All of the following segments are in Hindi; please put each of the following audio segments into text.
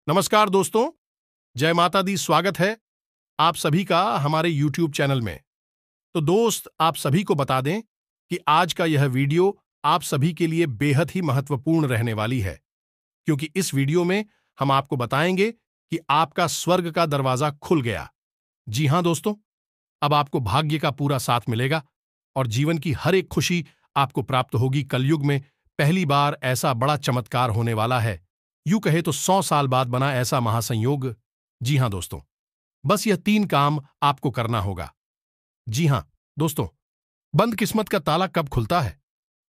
नमस्कार दोस्तों, जय माता दी। स्वागत है आप सभी का हमारे YouTube चैनल में। तो दोस्त, आप सभी को बता दें कि आज का यह वीडियो आप सभी के लिए बेहद ही महत्वपूर्ण रहने वाली है, क्योंकि इस वीडियो में हम आपको बताएंगे कि आपका स्वर्ग का दरवाजा खुल गया। जी हां दोस्तों, अब आपको भाग्य का पूरा साथ मिलेगा और जीवन की हर एक खुशी आपको प्राप्त होगी। कलयुग में पहली बार ऐसा बड़ा चमत्कार होने वाला है। यूं कहे तो 100 साल बाद बना ऐसा महासंयोग। जी हां दोस्तों, बस यह 3 काम आपको करना होगा। जी हां दोस्तों, बंद किस्मत का ताला कब खुलता है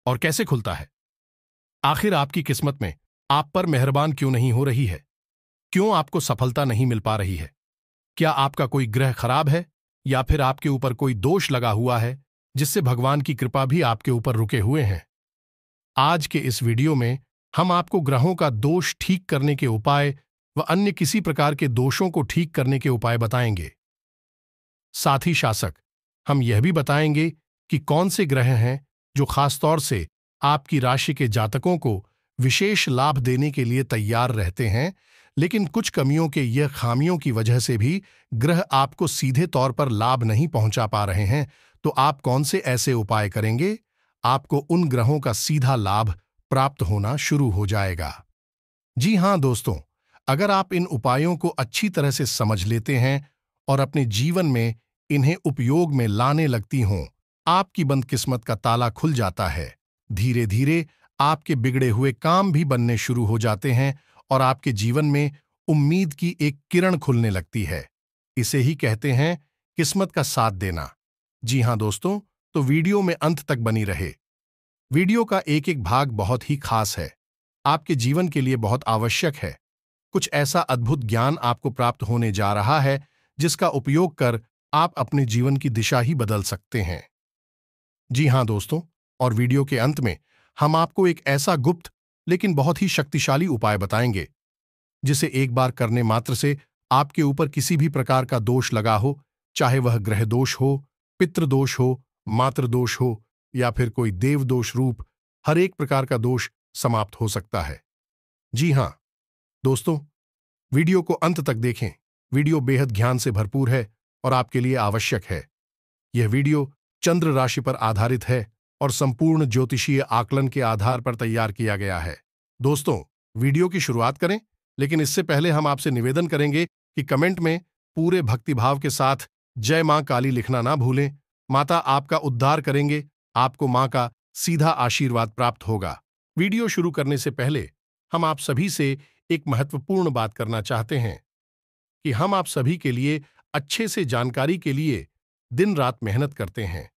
और कैसे खुलता है? आखिर आपकी किस्मत में आप पर मेहरबान क्यों नहीं हो रही है? क्यों आपको सफलता नहीं मिल पा रही है? क्या आपका कोई ग्रह खराब है या फिर आपके ऊपर कोई दोष लगा हुआ है जिससे भगवान की कृपा भी आपके ऊपर रुके हुए हैं? आज के इस वीडियो में हम आपको ग्रहों का दोष ठीक करने के उपाय व अन्य किसी प्रकार के दोषों को ठीक करने के उपाय बताएंगे। साथ ही शासक हम यह भी बताएंगे कि कौन से ग्रह हैं जो खासतौर से आपकी राशि के जातकों को विशेष लाभ देने के लिए तैयार रहते हैं, लेकिन कुछ कमियों के यह खामियों की वजह से भी ग्रह आपको सीधे तौर पर लाभ नहीं पहुंचा पा रहे हैं। तो आप कौन से ऐसे उपाय करेंगे, आपको उन ग्रहों का सीधा लाभ प्राप्त होना शुरू हो जाएगा। जी हां दोस्तों, अगर आप इन उपायों को अच्छी तरह से समझ लेते हैं और अपने जीवन में इन्हें उपयोग में लाने लगती हों, आपकी बंद किस्मत का ताला खुल जाता है। धीरे धीरे आपके बिगड़े हुए काम भी बनने शुरू हो जाते हैं और आपके जीवन में उम्मीद की एक किरण खुलने लगती है। इसे ही कहते हैं किस्मत का साथ देना। जी हां दोस्तों, तो वीडियो में अंत तक बनी रहे। वीडियो का एक एक भाग बहुत ही खास है, आपके जीवन के लिए बहुत आवश्यक है। कुछ ऐसा अद्भुत ज्ञान आपको प्राप्त होने जा रहा है जिसका उपयोग कर आप अपने जीवन की दिशा ही बदल सकते हैं। जी हां दोस्तों, और वीडियो के अंत में हम आपको एक ऐसा गुप्त लेकिन बहुत ही शक्तिशाली उपाय बताएंगे जिसे एक बार करने मात्र से आपके ऊपर किसी भी प्रकार का दोष लगा हो, चाहे वह ग्रह दोष हो, पितृदोष हो, मातृदोष हो या फिर कोई देव दोष रूप, हर एक प्रकार का दोष समाप्त हो सकता है। जी हां दोस्तों, वीडियो को अंत तक देखें। वीडियो बेहद ज्ञान से भरपूर है और आपके लिए आवश्यक है। यह वीडियो चंद्र राशि पर आधारित है और संपूर्ण ज्योतिषीय आकलन के आधार पर तैयार किया गया है। दोस्तों, वीडियो की शुरुआत करें, लेकिन इससे पहले हम आपसे निवेदन करेंगे कि कमेंट में पूरे भक्तिभाव के साथ जय मां काली लिखना ना भूलें। माता आपका उद्धार करेंगे, आपको मां का सीधा आशीर्वाद प्राप्त होगा। वीडियो शुरू करने से पहले हम आप सभी से एक महत्वपूर्ण बात करना चाहते हैं कि हम आप सभी के लिए अच्छे से जानकारी के लिए दिन रात मेहनत करते हैं।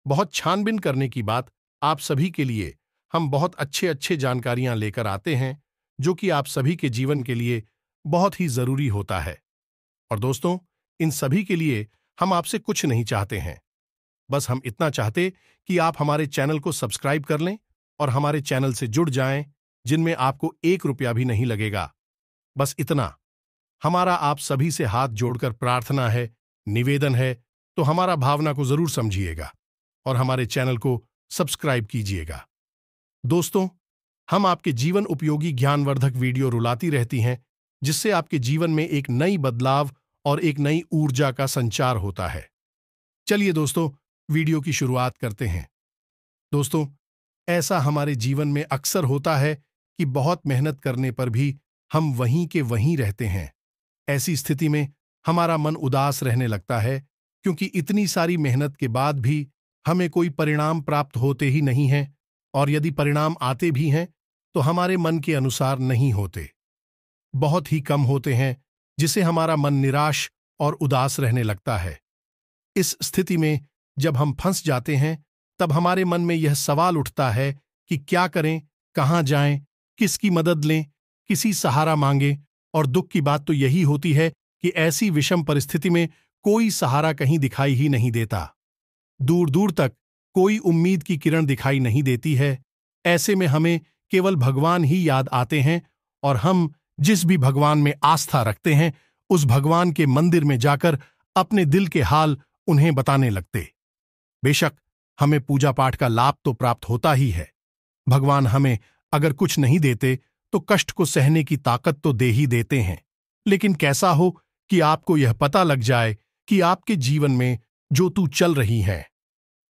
बहुत छानबीन करने की बात आप सभी के लिए हम बहुत अच्छे जानकारियां लेकर आते हैं, जो कि आप सभी के जीवन के लिए बहुत ही जरूरी होता है। और दोस्तों, इन सभी के लिए हम आपसे कुछ नहीं चाहते हैं, बस हम इतना चाहते कि आप हमारे चैनल को सब्सक्राइब कर लें और हमारे चैनल से जुड़ जाएं, जिनमें आपको 1 रुपया भी नहीं लगेगा। बस इतना हमारा आप सभी से हाथ जोड़कर प्रार्थना है, निवेदन है, तो हमारा भावना को जरूर समझिएगा और हमारे चैनल को सब्सक्राइब कीजिएगा। दोस्तों, हम आपके जीवन उपयोगी ज्ञानवर्धक वीडियो रुलाती रहती हैं, जिससे आपके जीवन में एक नई बदलाव और एक नई ऊर्जा का संचार होता है। चलिए दोस्तों, वीडियो की शुरुआत करते हैं। दोस्तों, ऐसा हमारे जीवन में अक्सर होता है कि बहुत मेहनत करने पर भी हम वहीं के वहीं रहते हैं। ऐसी स्थिति में हमारा मन उदास रहने लगता है, क्योंकि इतनी सारी मेहनत के बाद भी हमें कोई परिणाम प्राप्त होते ही नहीं हैं, और यदि परिणाम आते भी हैं तो हमारे मन के अनुसार नहीं होते, बहुत ही कम होते हैं, जिसे हमारा मन निराश और उदास रहने लगता है। इस स्थिति में जब हम फंस जाते हैं, तब हमारे मन में यह सवाल उठता है कि क्या करें, कहां जाएं, किसकी मदद लें, किसी सहारा मांगें। और दुख की बात तो यही होती है कि ऐसी विषम परिस्थिति में कोई सहारा कहीं दिखाई ही नहीं देता। दूर दूर तक कोई उम्मीद की किरण दिखाई नहीं देती है। ऐसे में हमें केवल भगवान ही याद आते हैं और हम जिस भी भगवान में आस्था रखते हैं, उस भगवान के मंदिर में जाकर अपने दिल के हाल उन्हें बताने लगते। बेशक हमें पूजा पाठ का लाभ तो प्राप्त होता ही है। भगवान हमें अगर कुछ नहीं देते तो कष्ट को सहने की ताकत तो दे ही देते हैं, लेकिन कैसा हो कि आपको यह पता लग जाए कि आपके जीवन में जो तू चल रही हैं,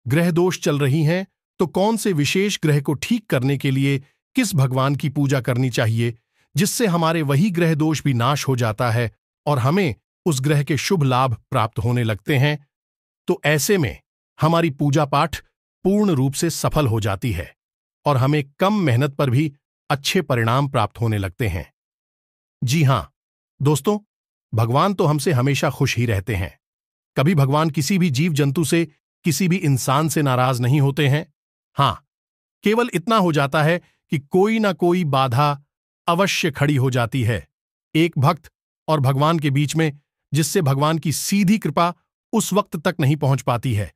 ग्रह दोष चल रही हैं, तो कौन से विशेष ग्रह को ठीक करने के लिए किस भगवान की पूजा करनी चाहिए, जिससे हमारे वही ग्रह दोष भी नाश हो जाता है और हमें उस ग्रह के शुभ लाभ प्राप्त होने लगते हैं। तो ऐसे में हमारी पूजा पाठ पूर्ण रूप से सफल हो जाती है और हमें कम मेहनत पर भी अच्छे परिणाम प्राप्त होने लगते हैं। जी हां दोस्तों, भगवान तो हमसे हमेशा खुश ही रहते हैं। कभी भगवान किसी भी जीव जंतु से, किसी भी इंसान से नाराज नहीं होते हैं। हां, केवल इतना हो जाता है कि कोई ना कोई बाधा अवश्य खड़ी हो जाती है एक भक्त और भगवान के बीच में, जिससे भगवान की सीधी कृपा उस वक्त तक नहीं पहुंच पाती है।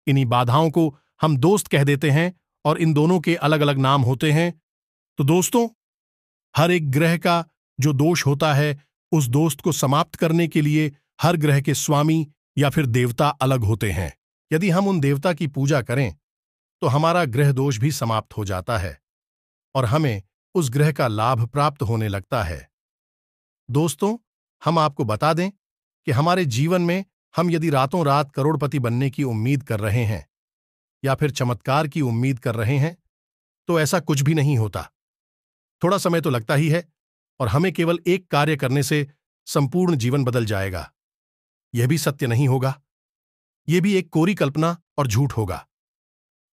इन्हीं बाधाओं को हम दोस्त कह देते हैं और इन दोनों के अलग अलग नाम होते हैं। तो दोस्तों, हर एक ग्रह का जो दोष होता है, उस दोस्त को समाप्त करने के लिए हर ग्रह के स्वामी या फिर देवता अलग होते हैं। यदि हम उन देवता की पूजा करें तो हमारा ग्रह दोष भी समाप्त हो जाता है और हमें उस ग्रह का लाभ प्राप्त होने लगता है। दोस्तों, हम आपको बता दें कि हमारे जीवन में हम यदि रातों रात करोड़पति बनने की उम्मीद कर रहे हैं या फिर चमत्कार की उम्मीद कर रहे हैं, तो ऐसा कुछ भी नहीं होता। थोड़ा समय तो लगता ही है और हमें केवल एक कार्य करने से संपूर्ण जीवन बदल जाएगा। यह भी सत्य नहीं होगा, यह भी एक कोरी कल्पना और झूठ होगा।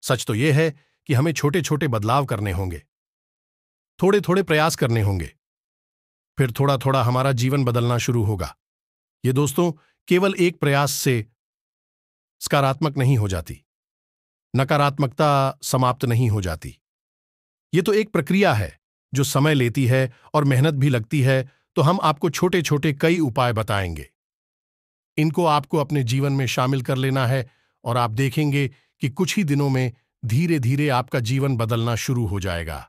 सच तो यह है कि हमें छोटे छोटे बदलाव करने होंगे, थोड़े थोड़े प्रयास करने होंगे, फिर थोड़ा थोड़ा हमारा जीवन बदलना शुरू होगा। ये दोस्तों, केवल एक प्रयास से सकारात्मक नहीं हो जाती, नकारात्मकता समाप्त नहीं हो जाती। ये तो एक प्रक्रिया है जो समय लेती है और मेहनत भी लगती है। तो हम आपको छोटे छोटे कई उपाय बताएंगे। इनको आपको अपने जीवन में शामिल कर लेना है और आप देखेंगे कि कुछ ही दिनों में धीरे धीरे आपका जीवन बदलना शुरू हो जाएगा।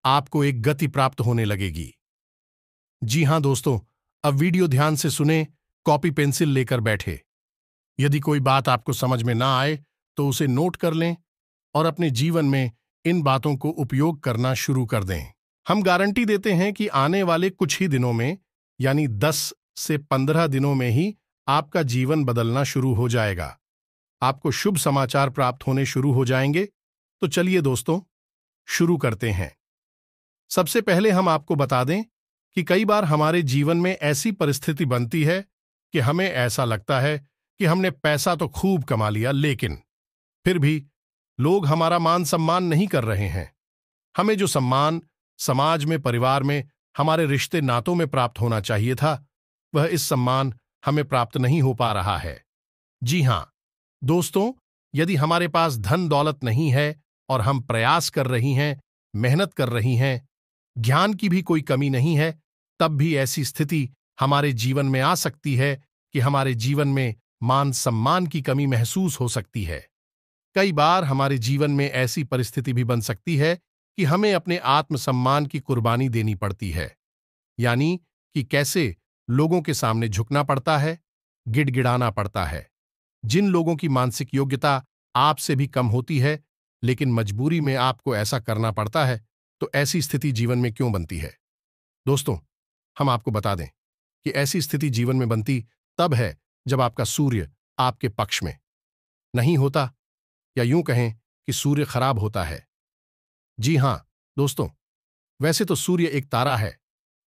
आपको एक गति प्राप्त होने लगेगी। जी हां दोस्तों, अब वीडियो ध्यान से सुने, कॉपी पेंसिल लेकर बैठे। यदि कोई बात आपको समझ में ना आए तो उसे नोट कर लें और अपने जीवन में इन बातों को उपयोग करना शुरू कर दें। हम गारंटी देते हैं कि आने वाले कुछ ही दिनों में, यानी 10 से 15 दिनों में ही आपका जीवन बदलना शुरू हो जाएगा। आपको शुभ समाचार प्राप्त होने शुरू हो जाएंगे। तो चलिए दोस्तों, शुरू करते हैं। सबसे पहले हम आपको बता दें कि कई बार हमारे जीवन में ऐसी परिस्थिति बनती है कि हमें ऐसा लगता है कि हमने पैसा तो खूब कमा लिया, लेकिन फिर भी लोग हमारा मान सम्मान नहीं कर रहे हैं। हमें जो सम्मान समाज में, परिवार में, हमारे रिश्ते नातों में प्राप्त होना चाहिए था, वह इस सम्मान हमें प्राप्त नहीं हो पा रहा है। जी हां दोस्तों, यदि हमारे पास धन दौलत नहीं है और हम प्रयास कर रही हैं, मेहनत कर रही हैं, ज्ञान की भी कोई कमी नहीं है, तब भी ऐसी स्थिति हमारे जीवन में आ सकती है कि हमारे जीवन में मान सम्मान की कमी महसूस हो सकती है। कई बार हमारे जीवन में ऐसी परिस्थिति भी बन सकती है कि हमें अपने आत्मसम्मान की कुर्बानी देनी पड़ती है, यानी कि कैसे लोगों के सामने झुकना पड़ता है, गिड़गिड़ाना पड़ता है। जिन लोगों की मानसिक योग्यता आपसे भी कम होती है, लेकिन मजबूरी में आपको ऐसा करना पड़ता है, तो ऐसी स्थिति जीवन में क्यों बनती है? दोस्तों, हम आपको बता दें कि ऐसी स्थिति जीवन में बनती तब है जब आपका सूर्य आपके पक्ष में नहीं होता, या यूं कहें कि सूर्य खराब होता है। जी हां दोस्तों, वैसे तो सूर्य एक तारा है,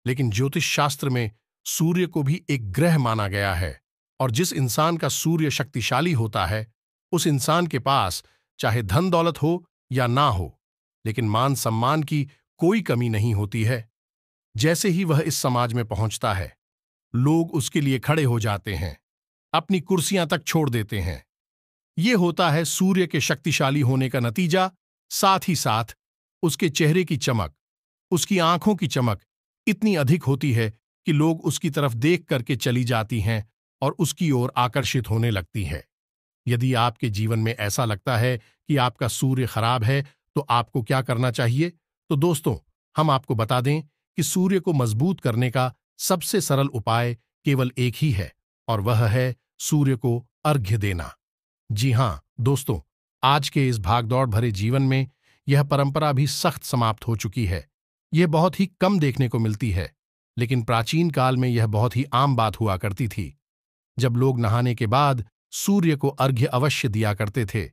लेकिन ज्योतिष शास्त्र में सूर्य को भी एक ग्रह माना गया है। और जिस इंसान का सूर्य शक्तिशाली होता है, उस इंसान के पास चाहे धन दौलत हो या ना हो, लेकिन मान सम्मान की कोई कमी नहीं होती है। जैसे ही वह इस समाज में पहुंचता है, लोग उसके लिए खड़े हो जाते हैं, अपनी कुर्सियां तक छोड़ देते हैं। ये होता है सूर्य के शक्तिशाली होने का नतीजा। साथ ही साथ उसके चेहरे की चमक, उसकी आंखों की चमक इतनी अधिक होती है कि लोग उसकी तरफ देख करके चली जाती हैं और उसकी ओर आकर्षित होने लगती है। यदि आपके जीवन में ऐसा लगता है कि आपका सूर्य खराब है, तो आपको क्या करना चाहिए? तो दोस्तों, हम आपको बता दें कि सूर्य को मजबूत करने का सबसे सरल उपाय केवल एक ही है, और वह है सूर्य को अर्घ्य देना। जी हां दोस्तों, आज के इस भागदौड़ भरे जीवन में यह परंपरा भी सख्त समाप्त हो चुकी है। यह बहुत ही कम देखने को मिलती है, लेकिन प्राचीन काल में यह बहुत ही आम बात हुआ करती थी। जब लोग नहाने के बाद सूर्य को अर्घ्य अवश्य दिया करते थे।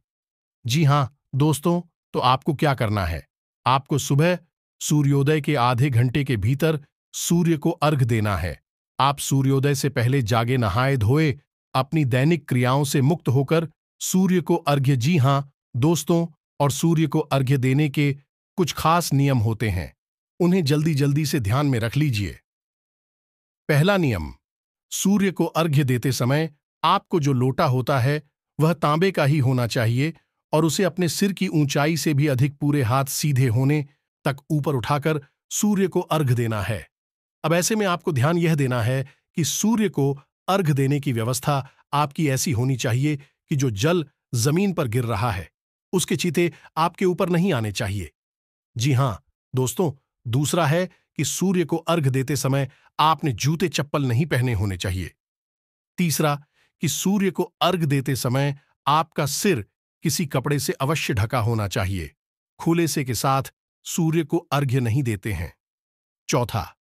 जी हां दोस्तों, तो आपको क्या करना है? आपको सुबह सूर्योदय के आधे घंटे के भीतर सूर्य को अर्घ देना है। आप सूर्योदय से पहले जागे नहाए धोए अपनी दैनिक क्रियाओं से मुक्त होकर सूर्य को अर्घ्य। जी हां दोस्तों, और सूर्य को अर्घ्य देने के कुछ खास नियम होते हैं, उन्हें जल्दी जल्दी से ध्यान में रख लीजिए। पहला नियम, सूर्य को अर्घ्य देते समय आपको जो लोटा होता है वह तांबे का ही होना चाहिए और उसे अपने सिर की ऊंचाई से भी अधिक पूरे हाथ सीधे होने तक ऊपर उठाकर सूर्य को अर्घ देना है। अब ऐसे में आपको ध्यान यह देना है कि सूर्य को अर्घ देने की व्यवस्था आपकी ऐसी होनी चाहिए कि जो जल जमीन पर गिर रहा है उसके चीते आपके ऊपर नहीं आने चाहिए। जी हां दोस्तों, दूसरा है कि सूर्य को अर्घ देते समय आपने जूते चप्पल नहीं पहने होने चाहिए। तीसरा कि सूर्य को अर्घ देते समय आपका सिर किसी कपड़े से अवश्य ढका होना चाहिए। खुले से के साथ सूर्य को अर्घ्य नहीं देते हैं। चौथा,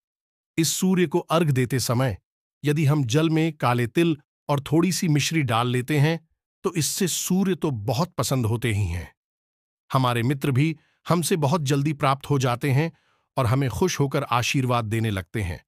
इस सूर्य को अर्घ देते समय यदि हम जल में काले तिल और थोड़ी सी मिश्री डाल लेते हैं तो इससे सूर्य तो बहुत पसंद होते ही हैं। हमारे मित्र भी हमसे बहुत जल्दी प्राप्त हो जाते हैं और हमें खुश होकर आशीर्वाद देने लगते हैं।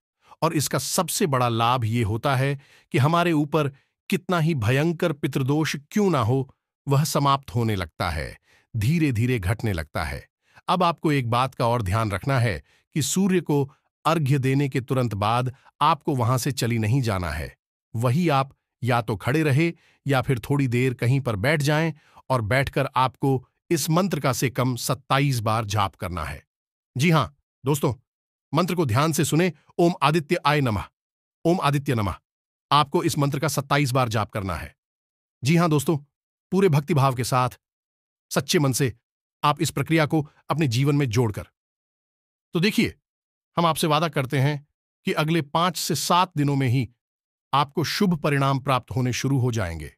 और इसका सबसे बड़ा लाभ ये होता है कि हमारे ऊपर कितना ही भयंकर पितृदोष क्यों ना हो, वह समाप्त होने लगता है, धीरे धीरे घटने लगता है। अब आपको एक बात का और ध्यान रखना है कि सूर्य को अर्घ्य देने के तुरंत बाद आपको वहां से चली नहीं जाना है। वही आप या तो खड़े रहे या फिर थोड़ी देर कहीं पर बैठ जाएं और बैठकर आपको इस मंत्र का से कम 27 बार जाप करना है। जी हां दोस्तों, मंत्र को ध्यान से सुने। ओम आदित्य आय नमः, ओम आदित्य नमः। आपको इस मंत्र का 27 बार जाप करना है। जी हां दोस्तों, पूरे भक्तिभाव के साथ सच्चे मन से आप इस प्रक्रिया को अपने जीवन में जोड़कर, तो देखिए, हम आपसे वादा करते हैं कि अगले 5 से 7 दिनों में ही आपको शुभ परिणाम प्राप्त होने शुरू हो जाएंगे।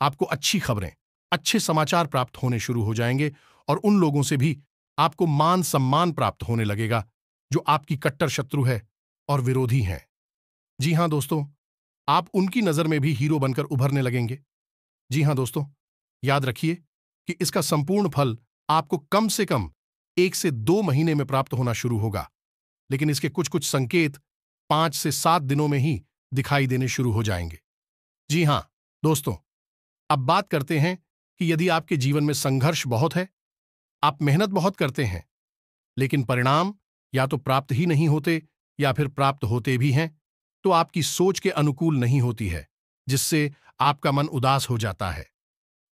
आपको अच्छी खबरें, अच्छे समाचार प्राप्त होने शुरू हो जाएंगे और उन लोगों से भी आपको मान सम्मान प्राप्त होने लगेगा जो आपकी कट्टर शत्रु है और विरोधी हैं। जी हां दोस्तों, आप उनकी नजर में भी हीरो बनकर उभरने लगेंगे। जी हां दोस्तों, याद रखिए कि इसका संपूर्ण फल आपको कम से कम 1 से 2 महीने में प्राप्त होना शुरू होगा, लेकिन इसके कुछ कुछ संकेत 5 से 7 दिनों में ही दिखाई देने शुरू हो जाएंगे। जी हां दोस्तों, अब बात करते हैं कि यदि आपके जीवन में संघर्ष बहुत है, आप मेहनत बहुत करते हैं, लेकिन परिणाम या तो प्राप्त ही नहीं होते या फिर प्राप्त होते भी हैं तो आपकी सोच के अनुकूल नहीं होती है, जिससे आपका मन उदास हो जाता है।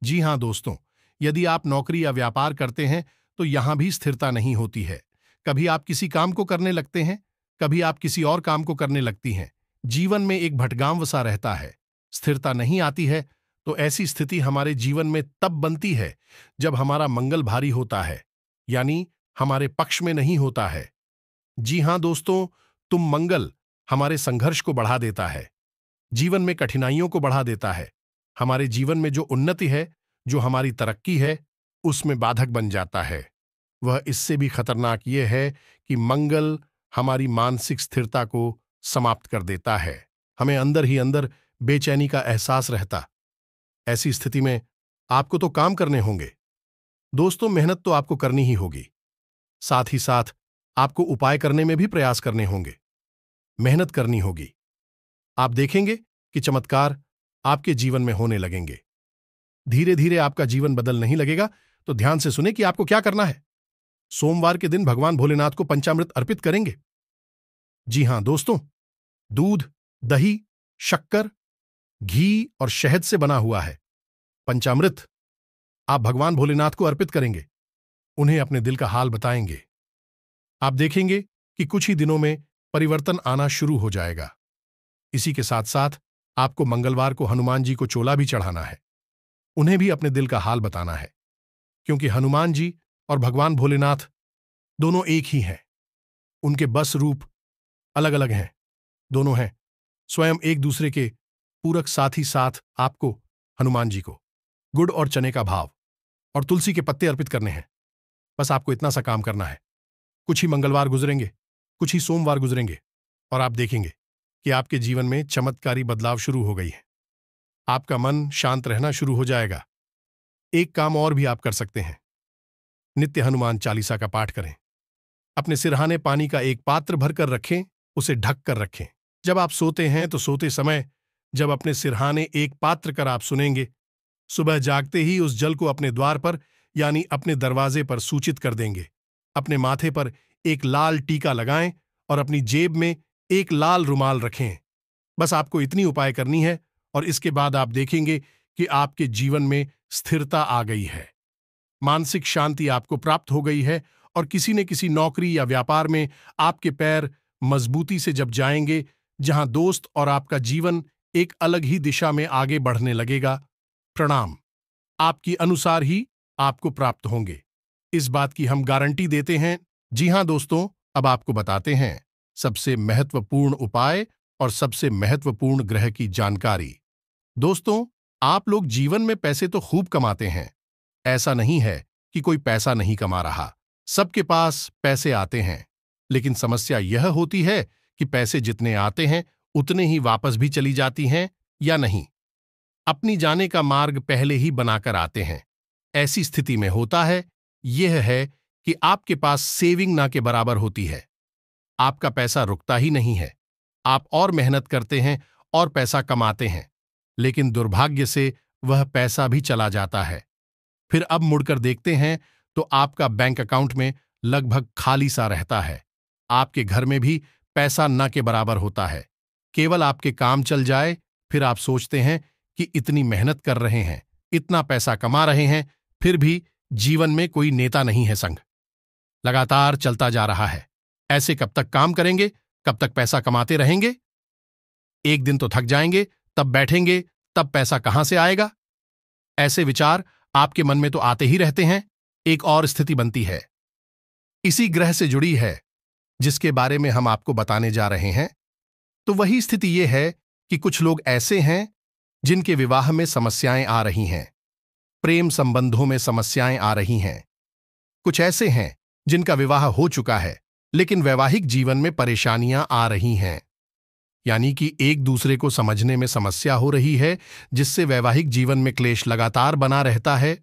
जी हां दोस्तों, यदि आप नौकरी या व्यापार करते हैं तो यहां भी स्थिरता नहीं होती है। कभी आप किसी काम को करने लगते हैं, कभी आप किसी और काम को करने लगती हैं। जीवन में एक भटगांव सा रहता है, स्थिरता नहीं आती है। तो ऐसी स्थिति हमारे जीवन में तब बनती है जब हमारा मंगल भारी होता है, यानी हमारे पक्ष में नहीं होता है। जी हां दोस्तों, तुम मंगल हमारे संघर्ष को बढ़ा देता है, जीवन में कठिनाइयों को बढ़ा देता है। हमारे जीवन में जो उन्नति है, जो हमारी तरक्की है, उसमें बाधक बन जाता है। वह इससे भी खतरनाक यह है कि मंगल हमारी मानसिक स्थिरता को समाप्त कर देता है। हमें अंदर ही अंदर बेचैनी का एहसास रहता। ऐसी स्थिति में आपको तो काम करने होंगे दोस्तों, मेहनत तो आपको करनी ही होगी। साथ ही साथ आपको उपाय करने में भी प्रयास करने होंगे, मेहनत करनी होगी। आप देखेंगे कि चमत्कार आपके जीवन में होने लगेंगे। धीरे धीरे आपका जीवन बदल नहीं लगेगा, तो ध्यान से सुने कि आपको क्या करना है। सोमवार के दिन भगवान भोलेनाथ को पंचामृत अर्पित करेंगे। जी हां दोस्तों, दूध, दही, शक्कर, घी और शहद से बना हुआ है पंचामृत आप भगवान भोलेनाथ को अर्पित करेंगे। उन्हें अपने दिल का हाल बताएंगे। आप देखेंगे कि कुछ ही दिनों में परिवर्तन आना शुरू हो जाएगा। इसी के साथ साथ आपको मंगलवार को हनुमान जी को चोला भी चढ़ाना है। उन्हें भी अपने दिल का हाल बताना है, क्योंकि हनुमान जी और भगवान भोलेनाथ दोनों एक ही हैं। उनके बस रूप अलग अलग हैं, दोनों हैं स्वयं एक दूसरे के पूरक। साथ ही साथ आपको हनुमान जी को गुड़ और चने का भाव और तुलसी के पत्ते अर्पित करने हैं। बस आपको इतना सा काम करना है। कुछ ही मंगलवार गुजरेंगे, कुछ ही सोमवार गुजरेंगे और आप देखेंगे कि आपके जीवन में चमत्कारी बदलाव शुरू हो गई है। आपका मन शांत रहना शुरू हो जाएगा। एक काम और भी आप कर सकते हैं। नित्य हनुमान चालीसा का पाठ करें। अपने सिरहाने पानी का एक पात्र भरकर रखें, उसे ढक कर रखें। जब आप सोते हैं तो सोते समय जब अपने सिरहाने एक पात्र कर आप सुनेंगे, सुबह जागते ही उस जल को अपने द्वार पर यानी अपने दरवाजे पर सूचित कर देंगे। अपने माथे पर एक लाल टीका लगाएं और अपनी जेब में एक लाल रुमाल रखें। बस आपको इतनी उपाय करनी है और इसके बाद आप देखेंगे कि आपके जीवन में स्थिरता आ गई है, मानसिक शांति आपको प्राप्त हो गई है और किसी न किसी नौकरी या व्यापार में आपके पैर मजबूती से जब जाएंगे, जहां दोस्त और आपका जीवन एक अलग ही दिशा में आगे बढ़ने लगेगा। प्रणाम। आपकी अनुसार ही आपको प्राप्त होंगे, इस बात की हम गारंटी देते हैं। जी हां दोस्तों, अब आपको बताते हैं सबसे महत्वपूर्ण उपाय और सबसे महत्वपूर्ण ग्रह की जानकारी। दोस्तों, आप लोग जीवन में पैसे तो खूब कमाते हैं। ऐसा नहीं है कि कोई पैसा नहीं कमा रहा, सबके पास पैसे आते हैं। लेकिन समस्या यह होती है कि पैसे जितने आते हैं उतने ही वापस भी चली जाती हैं या नहीं, अपनी जाने का मार्ग पहले ही बनाकर आते हैं। ऐसी स्थिति में होता है यह है कि आपके पास सेविंग ना के बराबर होती है। आपका पैसा रुकता ही नहीं है। आप और मेहनत करते हैं और पैसा कमाते हैं, लेकिन दुर्भाग्य से वह पैसा भी चला जाता है। फिर अब मुड़कर देखते हैं तो आपका बैंक अकाउंट में लगभग खाली सा रहता है। आपके घर में भी पैसा न के बराबर होता है। केवल आपके काम चल जाए, फिर आप सोचते हैं कि इतनी मेहनत कर रहे हैं, इतना पैसा कमा रहे हैं, फिर भी जीवन में कोई नेता नहीं है। संग लगातार चलता जा रहा है। ऐसे कब तक काम करेंगे, कब तक पैसा कमाते रहेंगे? एक दिन तो थक जाएंगे, तब बैठेंगे, तब पैसा कहां से आएगा? ऐसे विचार आपके मन में तो आते ही रहते हैं। एक और स्थिति बनती है, इसी ग्रह से जुड़ी है, जिसके बारे में हम आपको बताने जा रहे हैं। तो वही स्थिति यह है कि कुछ लोग ऐसे हैं जिनके विवाह में समस्याएं आ रही हैं, प्रेम संबंधों में समस्याएं आ रही हैं। कुछ ऐसे हैं जिनका विवाह हो चुका है, लेकिन वैवाहिक जीवन में परेशानियां आ रही हैं, यानी कि एक दूसरे को समझने में समस्या हो रही है, जिससे वैवाहिक जीवन में क्लेश लगातार बना रहता है।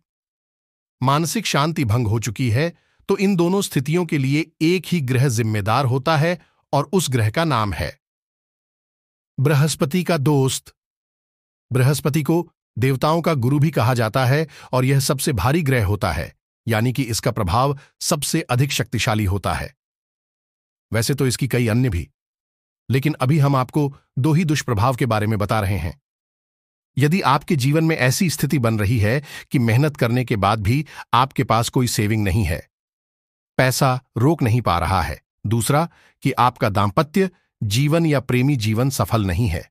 मानसिक शांति भंग हो चुकी है। तो इन दोनों स्थितियों के लिए एक ही ग्रह जिम्मेदार होता है और उस ग्रह का नाम है बृहस्पति का दोस्त। बृहस्पति को देवताओं का गुरु भी कहा जाता है और यह सबसे भारी ग्रह होता है, यानी कि इसका प्रभाव सबसे अधिक शक्तिशाली होता है। वैसे तो इसकी कई अन्य भी, लेकिन अभी हम आपको दो ही दुष्प्रभाव के बारे में बता रहे हैं। यदि आपके जीवन में ऐसी स्थिति बन रही है कि मेहनत करने के बाद भी आपके पास कोई सेविंग नहीं है, पैसा रोक नहीं पा रहा है। दूसरा कि आपका दांपत्य जीवन या प्रेमी जीवन सफल नहीं है,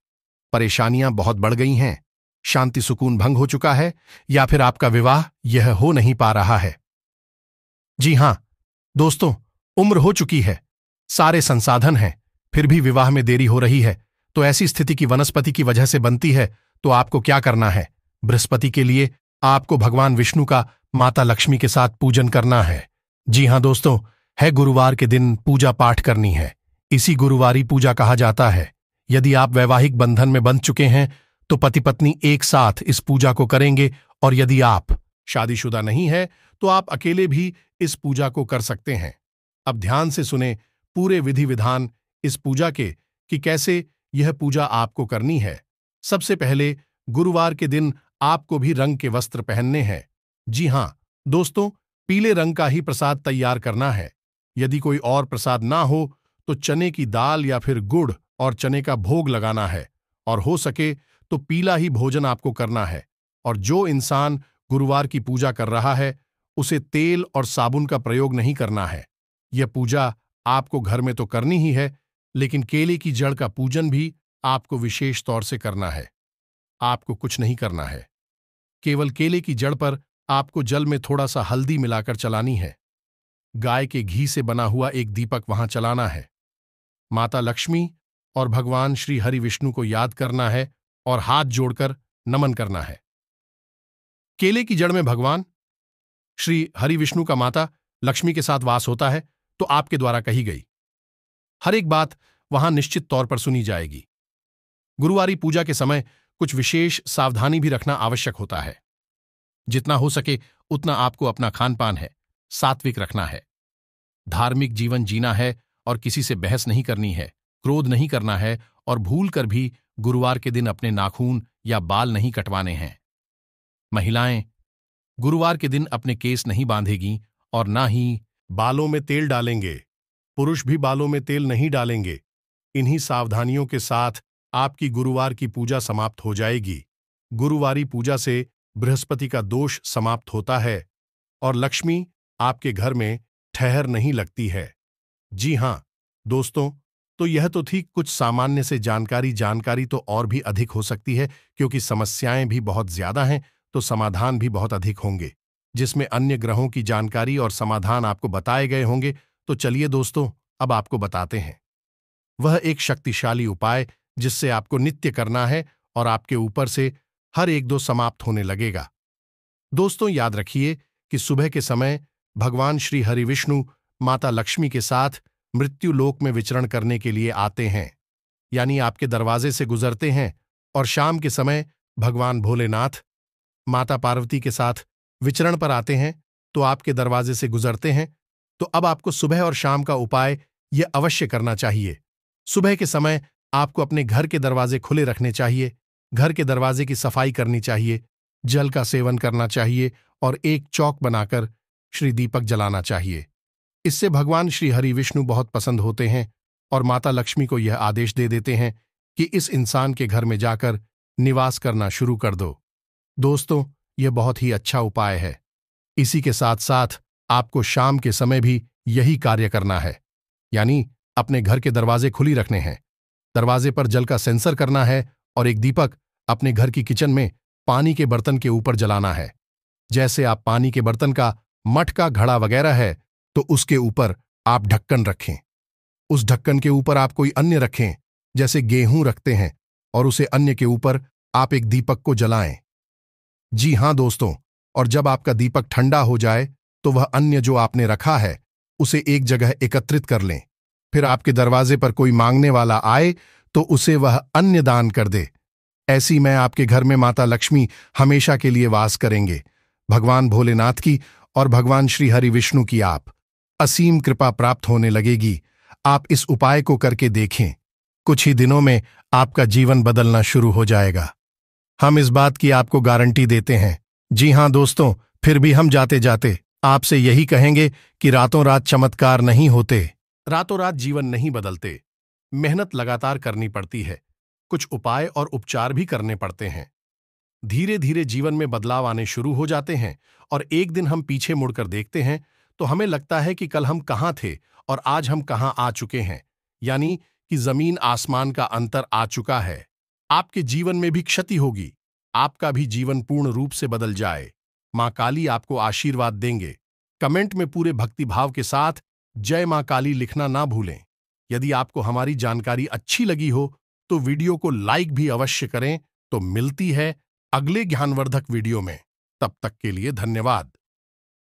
परेशानियां बहुत बढ़ गई हैं, शांति सुकून भंग हो चुका है, या फिर आपका विवाह यह हो नहीं पा रहा है। जी हां दोस्तों, उम्र हो चुकी है, सारे संसाधन हैं, फिर भी विवाह में देरी हो रही है। तो ऐसी स्थिति की वनस्पति की वजह से बनती है। तो आपको क्या करना है? बृहस्पति के लिए आपको भगवान विष्णु का माता लक्ष्मी के साथ पूजन करना है। जी हां दोस्तों, है गुरुवार के दिन पूजा पाठ करनी है। इसी गुरुवारी पूजा कहा जाता है। यदि आप वैवाहिक बंधन में बंध चुके हैं तो पति पत्नी एक साथ इस पूजा को करेंगे, और यदि आप शादीशुदा नहीं है तो आप अकेले भी इस पूजा को कर सकते हैं। अब ध्यान से सुने पूरे विधि विधान इस पूजा के कि कैसे यह पूजा आपको करनी है। सबसे पहले गुरुवार के दिन आपको भी रंग के वस्त्र पहनने हैं। जी हां दोस्तों, पीले रंग का ही प्रसाद तैयार करना है। यदि कोई और प्रसाद ना हो तो चने की दाल या फिर गुड़ और चने का भोग लगाना है, और हो सके तो पीला ही भोजन आपको करना है। और जो इंसान गुरुवार की पूजा कर रहा है उसे तेल और साबुन का प्रयोग नहीं करना है। यह पूजा आपको घर में तो करनी ही है, लेकिन केले की जड़ का पूजन भी आपको विशेष तौर से करना है। आपको कुछ नहीं करना है, केवल केले की जड़ पर आपको जल में थोड़ा सा हल्दी मिलाकर चलानी है। गाय के घी से बना हुआ एक दीपक वहां चलाना है। माता लक्ष्मी और भगवान श्री हरि विष्णु को याद करना है और हाथ जोड़कर नमन करना है। केले की जड़ में भगवान श्री हरि विष्णु का माता लक्ष्मी के साथ वास होता है, तो आपके द्वारा कही गई हर एक बात वहां निश्चित तौर पर सुनी जाएगी। गुरुवारी पूजा के समय कुछ विशेष सावधानी भी रखना आवश्यक होता है। जितना हो सके उतना आपको अपना खान पान है सात्विक रखना है। धार्मिक जीवन जीना है और किसी से बहस नहीं करनी है, क्रोध नहीं करना है और भूल कर भी गुरुवार के दिन अपने नाखून या बाल नहीं कटवाने हैं। महिलाएं गुरुवार के दिन अपने केस नहीं बांधेगी और ना ही बालों में तेल डालेंगे। पुरुष भी बालों में तेल नहीं डालेंगे। इन्हीं सावधानियों के साथ आपकी गुरुवार की पूजा समाप्त हो जाएगी। गुरुवारी पूजा से बृहस्पति का दोष समाप्त होता है और लक्ष्मी आपके घर में ठहर नहीं लगती है। जी हां दोस्तों, तो यह तो थी कुछ सामान्य से जानकारी तो और भी अधिक हो सकती है, क्योंकि समस्याएं भी बहुत ज्यादा हैं तो समाधान भी बहुत अधिक होंगे, जिसमें अन्य ग्रहों की जानकारी और समाधान आपको बताए गए होंगे। तो चलिए दोस्तों, अब आपको बताते हैं वह एक शक्तिशाली उपाय जिससे आपको नित्य करना है और आपके ऊपर से हर एक दो समाप्त होने लगेगा। दोस्तों याद रखिए कि सुबह के समय भगवान श्री हरि विष्णु माता लक्ष्मी के साथ मृत्यु लोक में विचरण करने के लिए आते हैं, यानी आपके दरवाजे से गुजरते हैं, और शाम के समय भगवान भोलेनाथ माता पार्वती के साथ विचरण पर आते हैं तो आपके दरवाजे से गुजरते हैं। तो अब आपको सुबह और शाम का उपाय यह अवश्य करना चाहिए। सुबह के समय आपको अपने घर के दरवाजे खुले रखने चाहिए, घर के दरवाजे की सफाई करनी चाहिए, जल का सेवन करना चाहिए और एक चौक बनाकर श्री दीपक जलाना चाहिए। इससे भगवान श्री हरि विष्णु बहुत पसंद होते हैं और माता लक्ष्मी को यह आदेश दे देते हैं कि इस इंसान के घर में जाकर निवास करना शुरू कर दो। दोस्तों, यह बहुत ही अच्छा उपाय है। इसी के साथ साथ आपको शाम के समय भी यही कार्य करना है, यानी अपने घर के दरवाजे खुली रखने हैं, दरवाजे पर जल का सेंसर करना है और एक दीपक अपने घर की किचन में पानी के बर्तन के ऊपर जलाना है। जैसे आप पानी के बर्तन का मटका घड़ा वगैरह है तो उसके ऊपर आप ढक्कन रखें। उस ढक्कन के ऊपर आप कोई अन्य रखें, जैसे गेहूं रखते हैं, और उसे अन्य के ऊपर आप एक दीपक को जलाएं। जी हां दोस्तों, और जब आपका दीपक ठंडा हो जाए तो वह अन्य जो आपने रखा है उसे एक जगह एकत्रित कर लें। फिर आपके दरवाजे पर कोई मांगने वाला आए तो उसे वह अन्य दान कर दे। ऐसी में आपके घर में माता लक्ष्मी हमेशा के लिए वास करेंगे। भगवान भोलेनाथ की और भगवान श्री हरि विष्णु की आप असीम कृपा प्राप्त होने लगेगी। आप इस उपाय को करके देखें, कुछ ही दिनों में आपका जीवन बदलना शुरू हो जाएगा। हम इस बात की आपको गारंटी देते हैं। जी हां दोस्तों, फिर भी हम जाते जाते आपसे यही कहेंगे कि रातों रात चमत्कार नहीं होते, रातों रात जीवन नहीं बदलते। मेहनत लगातार करनी पड़ती है, कुछ उपाय और उपचार भी करने पड़ते हैं। धीरे धीरे जीवन में बदलाव आने शुरू हो जाते हैं और एक दिन हम पीछे मुड़कर देखते हैं तो हमें लगता है कि कल हम कहाँ थे और आज हम कहाँ आ चुके हैं, यानी कि जमीन आसमान का अंतर आ चुका है। आपके जीवन में भी क्षति होगी, आपका भी जीवन पूर्ण रूप से बदल जाए। मां काली आपको आशीर्वाद देंगे। कमेंट में पूरे भक्तिभाव के साथ जय मां काली लिखना ना भूलें। यदि आपको हमारी जानकारी अच्छी लगी हो तो वीडियो को लाइक भी अवश्य करें। तो मिलती है अगले ज्ञानवर्धक वीडियो में। तब तक के लिए धन्यवाद।